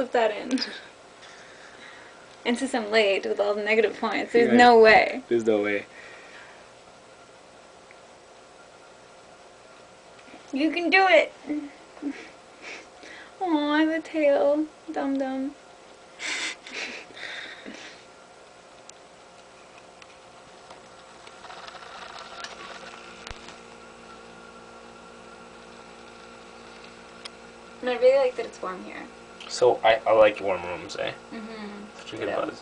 put that in? And since I'm late with all the negative points, there's no way. There's no way. You can do it! Aw, I have a tail. Dum dum. And I really like that it's warm here. So, I like warm rooms, eh? Mm-hmm. Such a good buzz.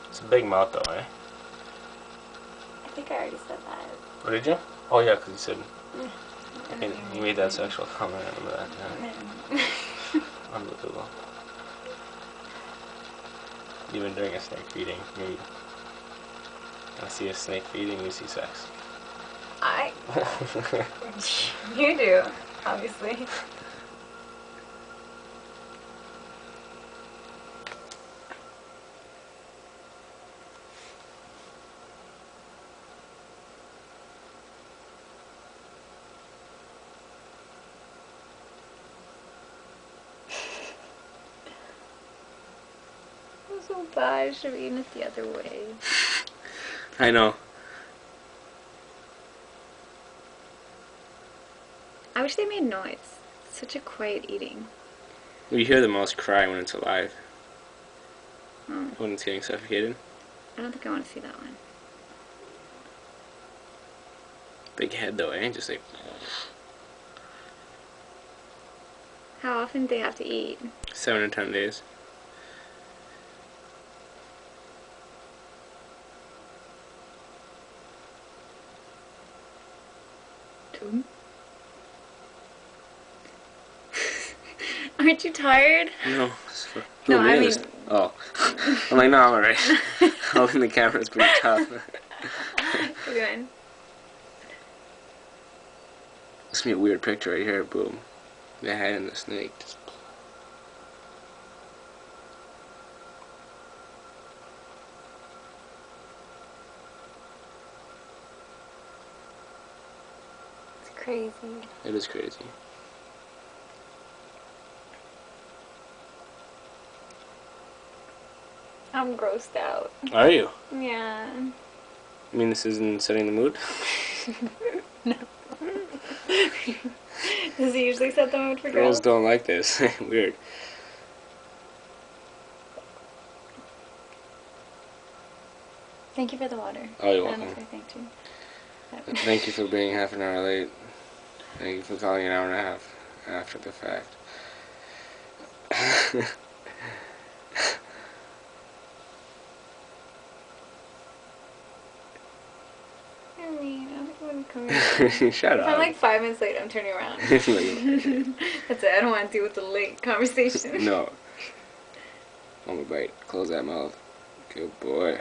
It's a big mouth though, eh? I think I already said that. Oh, did you? Oh yeah, because you said... You made that sexual comment, I remember that. Yeah. Unbelievable. Even during a snake feeding, I see a snake feeding, you see sex. You do, obviously. I'm so bad. I should have eaten it the other way. I know. I wish they made noise. It's such a quiet eating. You hear the mouse cry when it's alive. Oh. When it's getting suffocated. I don't think I want to see that one. Big head though, eh? Just like... How often do they have to eat? 7 or 10 days. Two? Aren't you tired? No. No, I mean... Oh. I'm like, no, I'm alright. Holding the camera's pretty tough. Keep going. This is a weird picture right here, boom. The head and the snake. Just... It's crazy. It is crazy. I'm grossed out. Are you? Yeah. I mean, this isn't setting the mood? No. Does he usually set the mood for girls? Girls don't like this. Weird. Thank you for the water. Oh, you're I don't know welcome. if I thanked you. Thank you for being half an hour late. Thank you for calling an hour and a half after the fact. I mean, I don't want to come here. Shut If up. I'm like 5 minutes late, I'm turning around. That's it. I don't want to deal with the late conversation. No. I'm gonna bite. Close that mouth. Good boy.